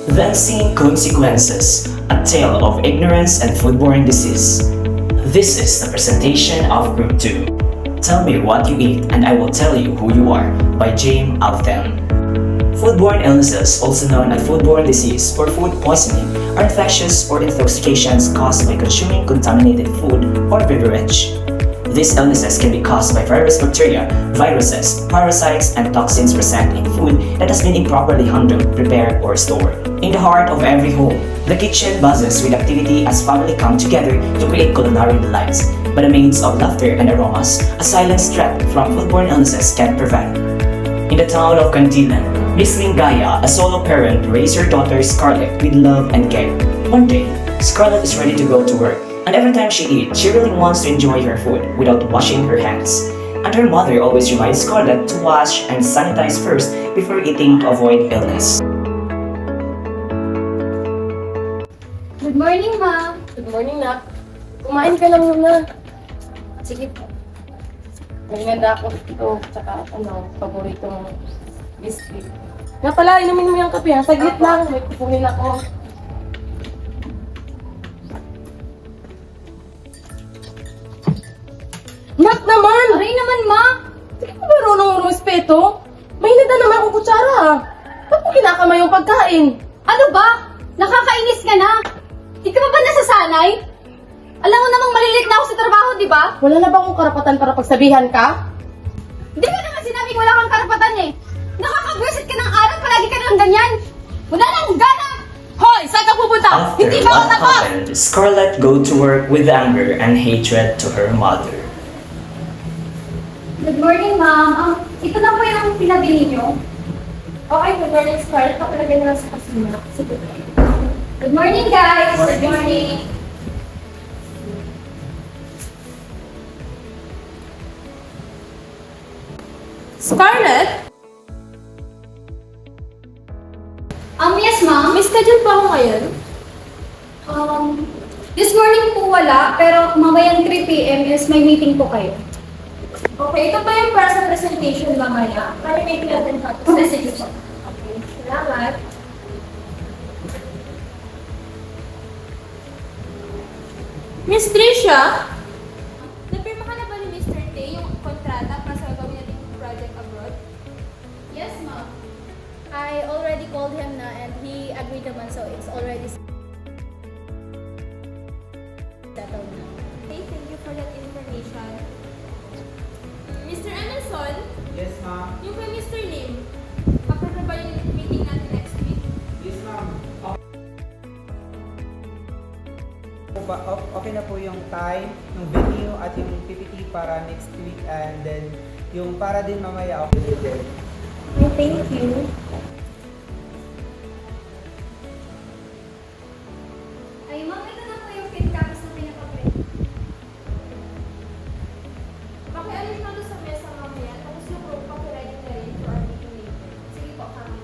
The Unseen Consequences, a tale of ignorance and foodborne disease. This is the presentation of Group 2. Tell me what you eat and I will tell you who you are by James Alton. Foodborne illnesses, also known as foodborne disease or food poisoning, are infectious or intoxications caused by consuming contaminated food or beverage. These illnesses can be caused by various bacteria, viruses, parasites, and toxins present in food that has been improperly handled, prepared, or stored. In the heart of every home, the kitchen buzzes with activity as family come together to create culinary delights. By the means of laughter and aromas, a silent threat from foodborne illnesses can prevent. In the town of Cantilan, Miss Lingaya, a solo parent, raised her daughter Scarlett with love and care. One day, Scarlett is ready to go to work, and every time she eats, she really wants to enjoy her food without washing her hands. And her mother always reminds Scarlett to wash and sanitize first before eating to avoid illness. Good morning, Ma. Good morning, Nak. Kumain ka lang muna. Sige po. Naganda ako ito, tsaka paborito mong biscuit. Nga pala, inumin mo yung kape ha. Saglit lang, may kukunin ako. Nak naman! Aray naman, Ma. Sige pa marunong respeto? May hinanda naman akong kutsara ha. Ba't mo kinakamay yung pagkain? Ano ba? Nakakainis ka na. Di ka pa ba nasasanay? Alam mo namang malilit na ako sa trabaho, di ba? Wala na ba akong karapatan para pagsabihan ka? Di ka naman sinabing wala kang karapatan eh. Nakakabwisit ka ng araw, palagi ka lang ganyan. Wala nang gana. Hoy, saan ka pupunta? After Hindi ka what ako. happened, Scarlett go to work with anger and hatred to her mother. Good morning, Ma'am. Ito na po yung pinabili niyo. Okay, good morning, Scarlett. Papalagay na lang sa kusina. Sige. Good morning, guys. Good morning. Scarlett? Yes, Ma'am. May schedule pa ako ngayon. This morning po wala, pero mamayang 3 p.m. is may meeting po kayo. Okay, ito ba yung para sa presentation mamaya? Para may natin pa ito. Message po. Okay, salamat. Miss Tricia? Napirma ka na ba ni Mr. Tay yung kontrata para sa gagawin natin project abroad? Yes, ma'am. I already called him na and he agreed naman, so it's already settled na. Okay, thank you for that information. Mr. Emerson? Yes, ma'am. Yung kay Mr. Lim, kapag na ba yung meeting natin next week? Yes, ma'am. Okay na po yung time, yung venue, at yung PPT para next week, and then yung para din mamaya okay din. Okay, thank you. Ay, Ma'am, ito na po yung pin copies na pinaka-print. Pakialis na doon sa mesa mamaya, tapos yung room pakiready na rin for our meeting later. Sige po, kami.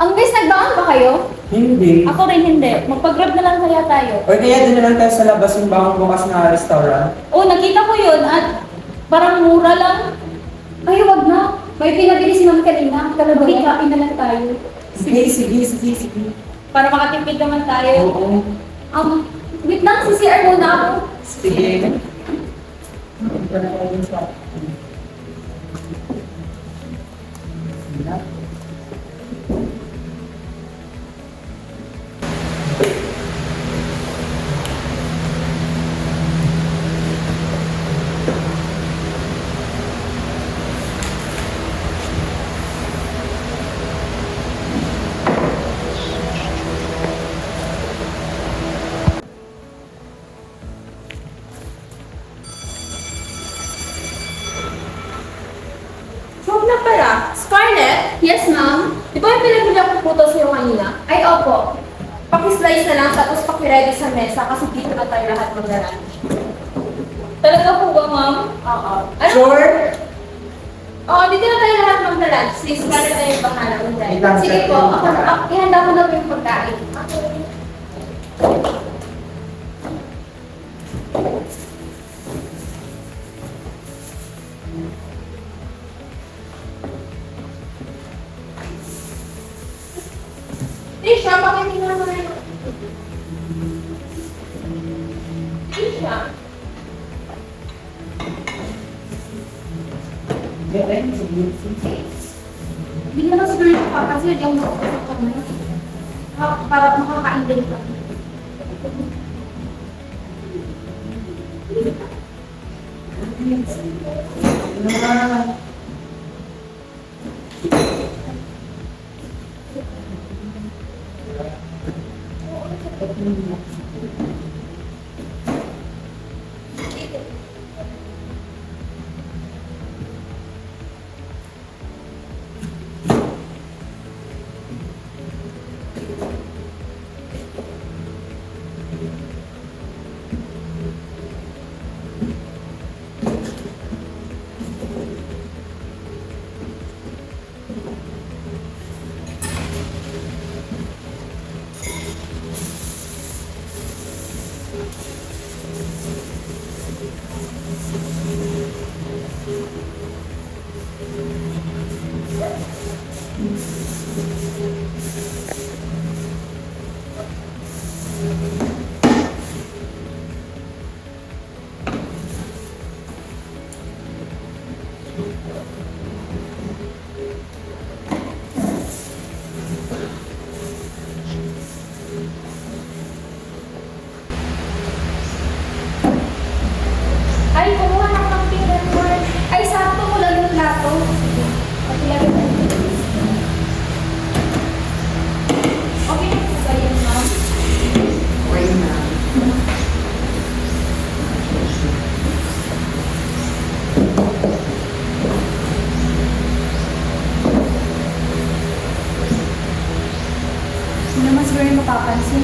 Guys, nagdaan ba kayo? Hindi. Ako rin hindi. Magpag-grab na lang kaya tayo. O kaya din na lang tayo sa labas yung bawang bukas na restaurant. Oh, nakita ko yun at parang mura lang. Ay, wag na. May pinabili si Ma'am kanina. Talaga. Magkikain na lang tayo. Sige. Para makatipid naman tayo. Oo. Wait lang, si CR muna ako. Sige. So na pala, Scarlett, Yes, Ma'am. di ba yung pinabili akong puto sa'yo kanina? Ay, opo. Paki-slice na lang, tapos paki-ready sa mesa kasi dito na tayo lahat mag-lunch. Talaga po ba, ma'am? Oo. Sure? Oo, dito na tayo lahat mag-lunch. Si Scarlett na yung bahala mag-lunch. Wait lang, Sige sir. po, ihanda ko na po yung pagkain. Tisha, bakit hindi naman na yun? Tisha? Hindi naman sa girl pa kasi hindi ako nakapasok ka na. Para makakain din ka. Ay, kumuha na ng finger board. Ay, sakto ko lang yung plato. Pakilagay na. Okay na po ba yun, ma'am? Hindi naman siguro yung mapapansin.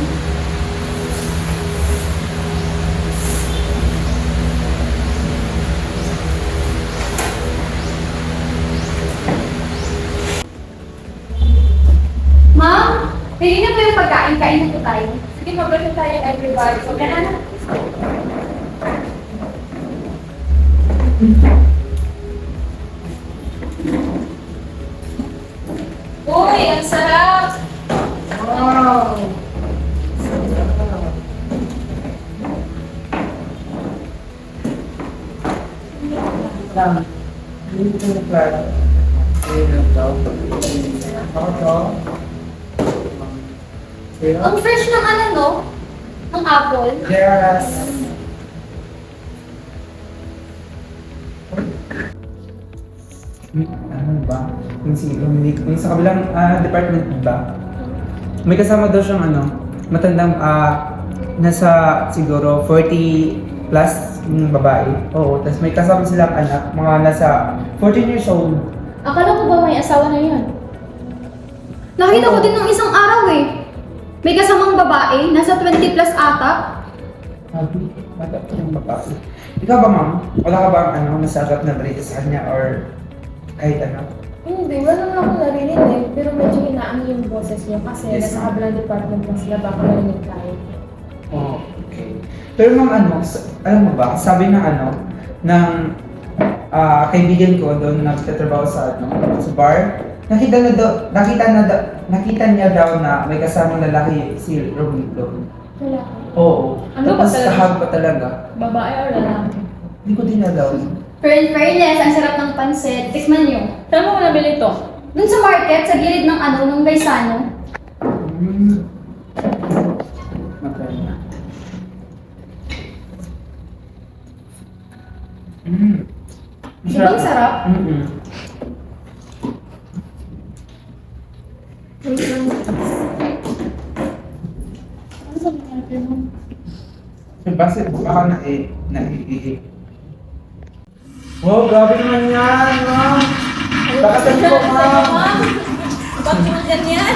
Ma'am, ready na po yung pagkain. Kain na po tayo. Sige, magbalik tayo everybody. So, ganun na. Uy, ang sarap! Wow! Dito na plato. Ayun lang daw. Ako to. Ayun. Ang fresh ng ano, no? Ng apple. Yes. Ano ba? Yung sa kabilang department ba? May kasama daw siyang matandang nasa siguro 40 plus yung babae. Oo, tapos may kasama silang anak, mga nasa 14 years old. Akala ko ba may asawa na yun? Nakita ko din nung isang araw eh. May kasamang babae, nasa 20 plus ata. Sabi, mata pa yung babae. Ikaw ba ma'am? Wala ka bang nasagap na balita sa kanya or kahit ano? Hindi, wala naman ako narinig eh. Pero medyo hinaan yung boses niya kasi Yes, nasa ma'am. kabilang department na sila, baka narinig tayo. Oh, okay. Pero ma'am alam mo ba, sabi ng ng kaibigan ko doon nagtatrabaho sa sa bar, nakita niya daw na may kasamang lalaki si Romito. Wala. Oo. Ano ba Tapos talaga? kahag pa talaga. Babae or lalaki? Hindi ko din alam. Pero in fairness, ang sarap ng pansit. Tikman nyo. Saan mo nabili ito? Dun sa market, sa gilid ng nung Gaisano. Matry na. Di ba ang sarap? Basta baka naiihi. Wow, grabe naman yan, ma'am! Lakasan ko, ma'am! Bakit mo ganyan?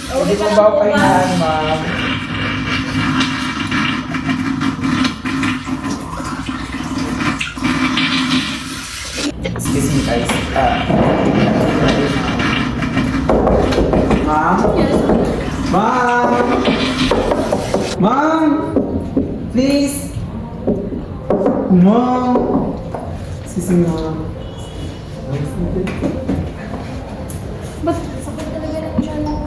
Hindi mo ba ako kahinaan, ma'am? Excuse me, guys. Ma'am? Ma'am! Ma'am! Please! Ma'am! Gising na. Ba't sakit talaga ng tiyan mo?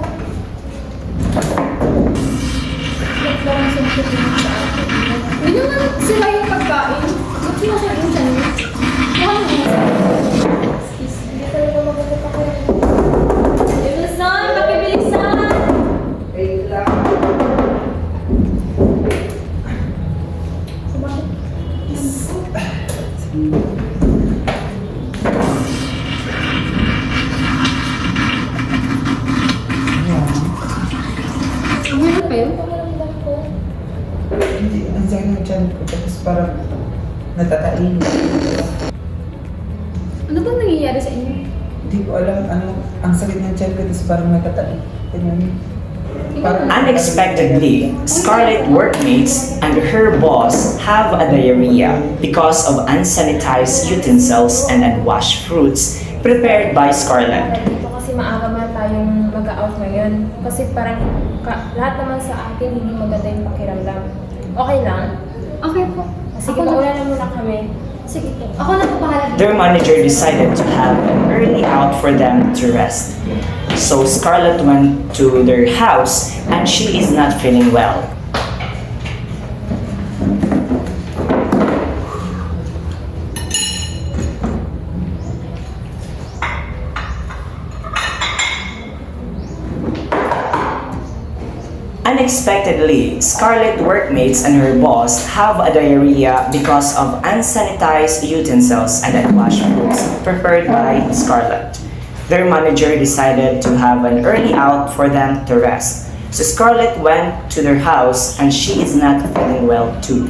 Ba't parang sumakit yung sa akin? Hindi naman sila yung pagkain. Ba't sinasakit yung tiyan mo? Baka mo excuse, hindi talaga magagap ako. Bilisan! Pakibilisan! Wait lang. Sumakit. Meron pa yun? Pamaramdam ko. Hindi, ang sakit ng tiyan ko. Tapos parang natatain. Ano bang nangyayari sa inyo? Hindi ko alam ano, ang sakit ng tiyan ko. Tapos parang natatain. Ganyan. Unexpectedly, Scarlett workmates and her boss have a diarrhea because of unsanitized utensils and unwashed fruits prepared by Scarlett. Dito kasi maaga man tayong mag-out ngayon. Kasi parang lahat naman sa atin hindi maganda yung pakiramdam. Okay lang? Okay po. Sige, Ako na- mauna na muna kami. Sige po. Ako na po bahala. Their manager decided to have an early out for them to rest. So Scarlett went to their house and she is not feeling well. Unexpectedly, Scarlett workmates and her boss have a diarrhea because of unsanitized utensils and unwashed foods prepared by Scarlett. Their manager decided to have an early out for them to rest. So Scarlett went to their house and she is not feeling well too.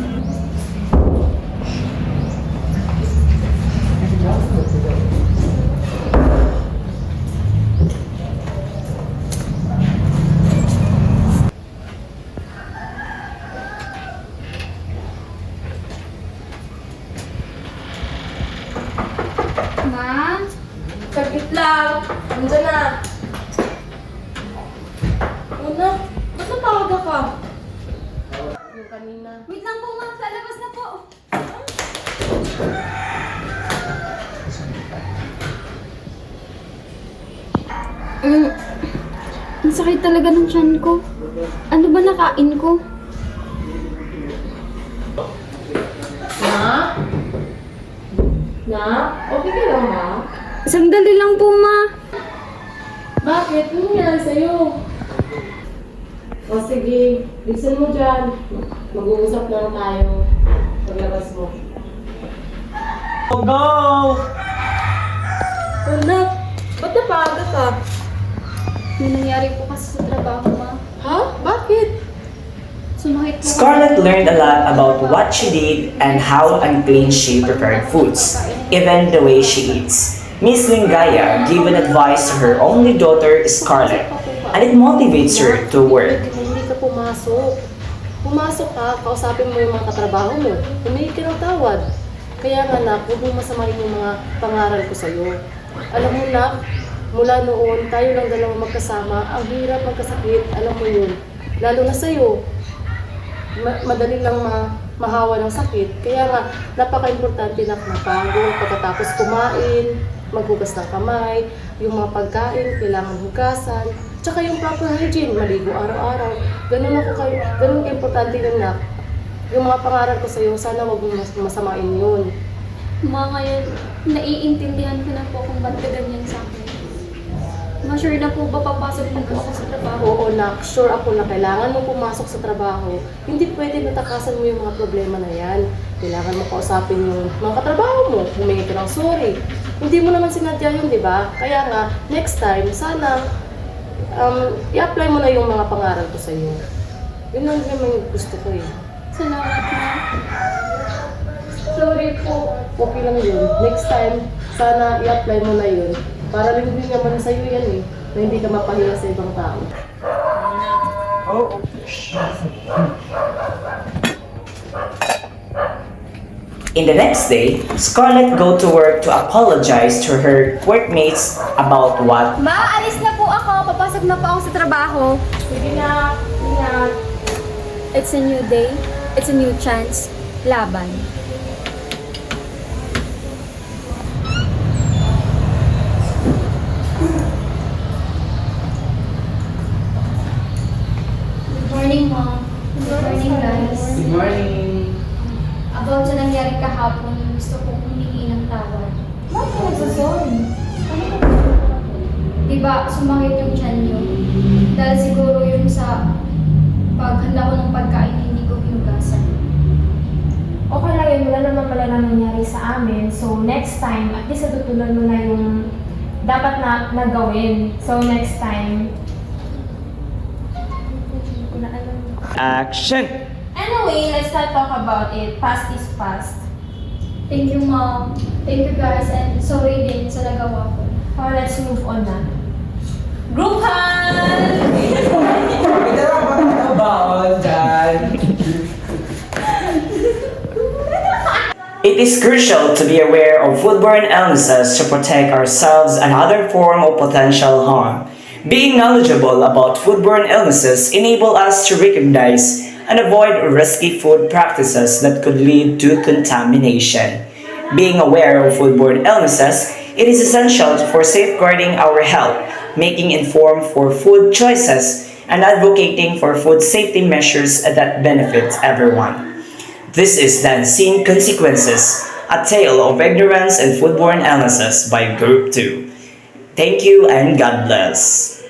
Ma? Saglit lang. Nandiyan na. Una, ba't napaga ka? Yung kanina. Wait lang po, ma. Lalabas na po. Ang sakit talaga ng tiyan ko. Ano ba nakain ko? Na? Na? Okay ka lang, ma? Sandali lang po, ma. Bakit? Ano nangyari sa'yo? O sige, listen mo dyan. Mag-uusap lang tayo. Paglabas mo. Go! Anak, ba't napaga ka? May nangyari po kasi sa trabaho, ma. Ha? Bakit? Sumakit po. Scarlett learned a lot about what she did and how unclean she prepared foods, even the way she eats. Miss Lingaya gave an advice to her only daughter, Scarlett, and it motivates her to work. Hindi ka pumasok. Pumasok ka, kausapin mo yung mga katrabaho mo. Humingi ka ng tawad. Kaya nga na, huwag mong masamahin yung mga pangaral ko sa'yo. Alam mo na, mula noon, tayo lang dalawa magkasama, ang hirap magkasakit, alam mo yun. Lalo na sa'yo, madali lang mahawa ng sakit. Kaya nga, napaka-importante na mapago, pagkatapos kumain, maghugas ng kamay, yung mga pagkain, kailangan hugasan, tsaka yung proper hygiene, maligo araw-araw. Ganun ka-importante yun na. Yung mga pangaral ko sa'yo, sana wag mong masamain yun. Ma, ngayon, naiintindihan ko na po kung ba't ka ganyan sa akin. Ma-sure na po ba papasok na po ako sa trabaho? Oo, nak, sure ako na kailangan mo pumasok sa trabaho. Hindi pwede natakasan mo yung mga problema na yan. Kailangan mo kausapin yung mga katrabaho mo, humingi ka ng sorry. Hindi mo naman sinadya yun, di ba? Kaya nga, next time, sana i-apply mo na yung mga pangaral ko sa'yo. Yun lang naman yung gusto ko eh. Salamat, ma. Sorry po. Okay lang yun. Next time, sana i-apply mo na yun. Para rin din naman sa'yo yan eh, na hindi ka mapahiya sa ibang tao. Oh, In the next day, Scarlett go to work to apologize to her workmates about what. Ma, alis na po ako. Papasok na po ako sa trabaho. Sige na, ingat. It's a new day. It's a new chance. Laban. gusto kong humingi ng tawad. Bakit ka nagsasorry? Diba, sumakit yung tiyan niyo. Dahil siguro yun sa paghanda ko ng pagkain hindi ko hinugasan. Okay lang yun, wala naman pala na nangyari sa amin. So next time, at least natutunan mo na yung dapat na gawin. So next time, hindi ko na alam. Action! Anyway, let's not talk about it. Past is past. Thank you, Mom. Thank you, guys. And sorry din sa nagawa ko. Oh, let's move on na. Group hug! Ito lang ba ito baon dyan? It is crucial to be aware of foodborne illnesses to protect ourselves and other form of potential harm. Being knowledgeable about foodborne illnesses enable us to recognize and avoid risky food practices that could lead to contamination. Being aware of foodborne illnesses, it is essential for safeguarding our health, making informed for food choices, and advocating for food safety measures that benefit everyone. This is The Unseen Consequences, a tale of ignorance and foodborne illnesses by Group 2. Thank you and God bless.